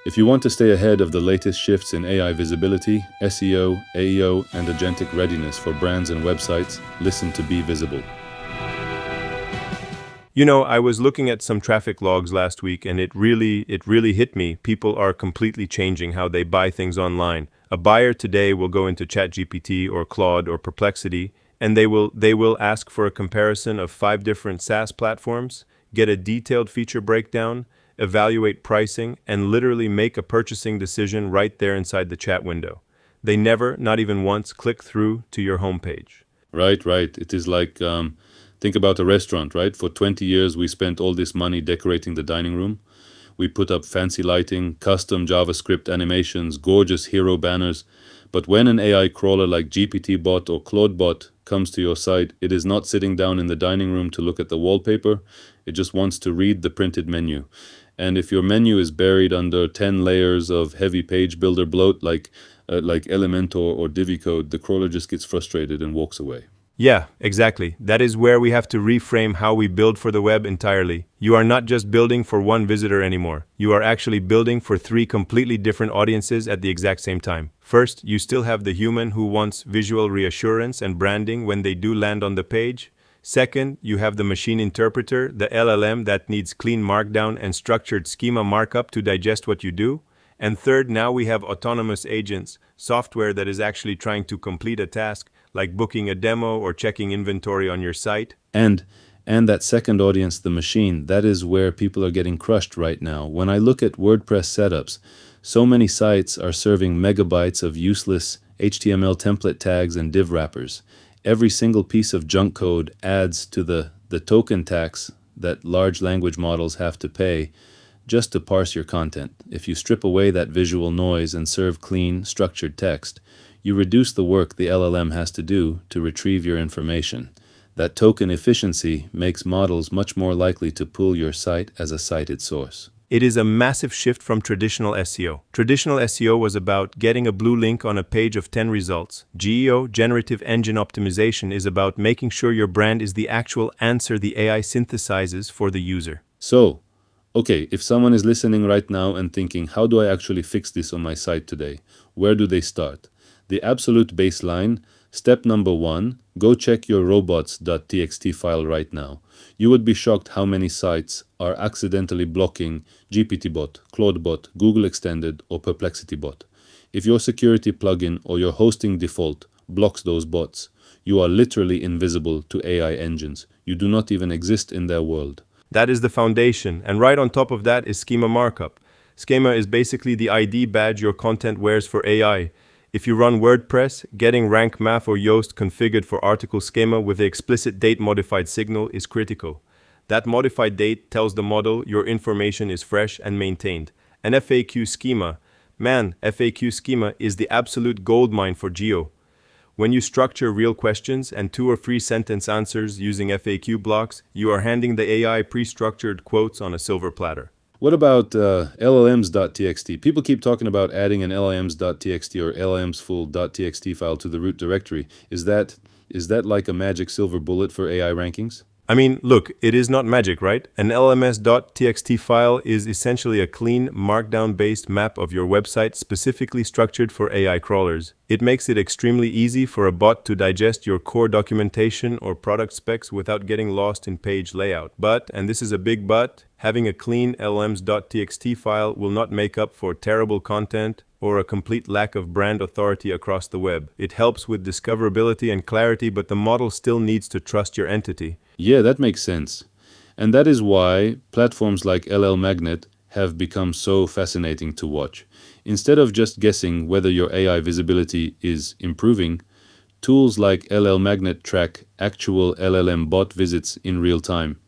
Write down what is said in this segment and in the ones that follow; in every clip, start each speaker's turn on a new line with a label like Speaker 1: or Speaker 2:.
Speaker 1: If you want to stay ahead of the latest shifts in AI visibility, SEO, AEO, and agentic readiness for brands and websites, listen to Be Visible.
Speaker 2: You know, I was looking at some traffic logs last week and it really hit me. People are completely changing how they buy things online. A buyer today will go into ChatGPT or Claude or Perplexity and they will ask for a comparison of 5 different SaaS platforms, get a detailed feature breakdown, evaluate pricing, and literally make a purchasing decision right there inside the chat window. They never, not even once, click through to your homepage.
Speaker 1: Right. It is like, think about a restaurant, right? For 20 years, we spent all this money decorating the dining room. We put up fancy lighting, custom JavaScript animations, gorgeous hero banners. But when an AI crawler like GPT-bot or Claude-bot comes to your site, it is not sitting down in the dining room to look at the wallpaper. It just wants to read the printed menu. And if your menu is buried under 10 layers of heavy page builder bloat like Elementor or Divi code, the crawler just gets frustrated and walks away.
Speaker 2: Yeah, exactly. That is where we have to reframe how we build for the web entirely. You are not just building for one visitor anymore. You are actually building for 3 completely different audiences at the exact same time. First, you still have the human who wants visual reassurance and branding when they do land on the page. Second, you have the machine interpreter, the LLM that needs clean markdown and structured schema markup to digest what you do. And third, now we have autonomous agents, software that is actually trying to complete a task, like booking a demo or checking inventory on your site.
Speaker 1: And that second audience, the machine, that is where people are getting crushed right now. When I look at WordPress setups, so many sites are serving megabytes of useless HTML template tags and div wrappers. Every single piece of junk code adds to the token tax that large language models have to pay just to parse your content. If you strip away that visual noise and serve clean, structured text, you reduce the work the LLM has to do to retrieve your information. That token efficiency makes models much more likely to pull your site as a cited source.
Speaker 2: It is a massive shift from traditional SEO. Traditional SEO was about getting a blue link on a page of 10 results. GEO, generative engine optimization, is about making sure your brand is the actual answer the AI synthesizes for the user.
Speaker 1: So, okay, if someone is listening right now and thinking, how do I actually fix this on my site today? Where do they start? The absolute baseline, step number 1, go check your robots.txt file right now. You would be shocked how many sites are accidentally blocking GPTbot, Claudebot, Google Extended, or Perplexitybot. If your security plugin or your hosting default blocks those bots, you are literally invisible to AI engines. You do not even exist in their world.
Speaker 2: That is the foundation, and right on top of that is schema markup. Schema is basically the ID badge your content wears for AI. If you run WordPress, getting Rank Math or Yoast configured for article schema with the explicit date modified signal is critical. That modified date tells the model your information is fresh and maintained. An FAQ schema, FAQ schema is the absolute goldmine for GEO. When you structure real questions and 2 or 3 sentence answers using FAQ blocks, you are handing the AI pre-structured quotes on a silver platter.
Speaker 1: What about LLMs.txt? People keep talking about adding an LLMs.txt or LLMs-full.txt file to the root directory. Is that like a magic silver bullet for AI rankings?
Speaker 2: I mean, look, it is not magic, right? An LMS.txt file is essentially a clean, markdown-based map of your website specifically structured for AI crawlers. It makes it extremely easy for a bot to digest your core documentation or product specs without getting lost in page layout. But, and this is a big but, having a clean LLMs.txt file will not make up for terrible content or a complete lack of brand authority across the web. It helps with discoverability and clarity, but the model still needs to trust your entity.
Speaker 1: Yeah, that makes sense. And that is why platforms like LL Magnet have become so fascinating to watch. Instead of just guessing whether your AI visibility is improving, tools like LL Magnet track actual LLM bot visits in real time.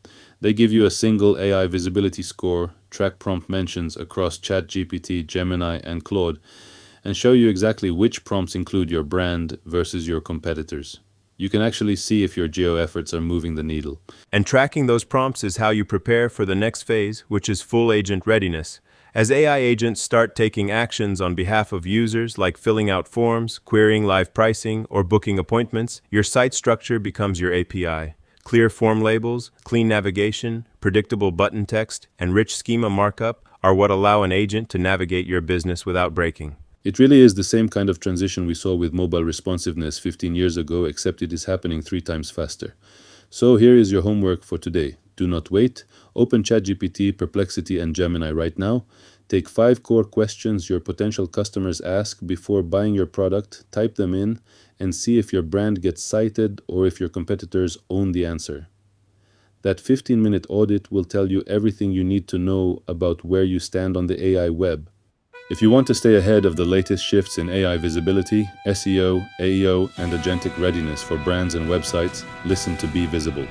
Speaker 1: They give you a single AI visibility score, track prompt mentions across ChatGPT, Gemini, and Claude, and show you exactly which prompts include your brand versus your competitors. You can actually see if your geo efforts are moving the needle.
Speaker 2: And tracking those prompts is how you prepare for the next phase, which is full agent readiness. As AI agents start taking actions on behalf of users, like filling out forms, querying live pricing, or booking appointments, your site structure becomes your API. Clear form labels, clean navigation, predictable button text, and rich schema markup are what allow an agent to navigate your business without breaking.
Speaker 1: It really is the same kind of transition we saw with mobile responsiveness 15 years ago, except it is happening 3 times faster. So here is your homework for today. Do not wait. Open ChatGPT, Perplexity, and Gemini right now. Take 5 core questions your potential customers ask before buying your product, type them in, and see if your brand gets cited or if your competitors own the answer. That 15-minute audit will tell you everything you need to know about where you stand on the AI web. If you want to stay ahead of the latest shifts in AI visibility, SEO, AEO, and agentic readiness for brands and websites, listen to Be Visible.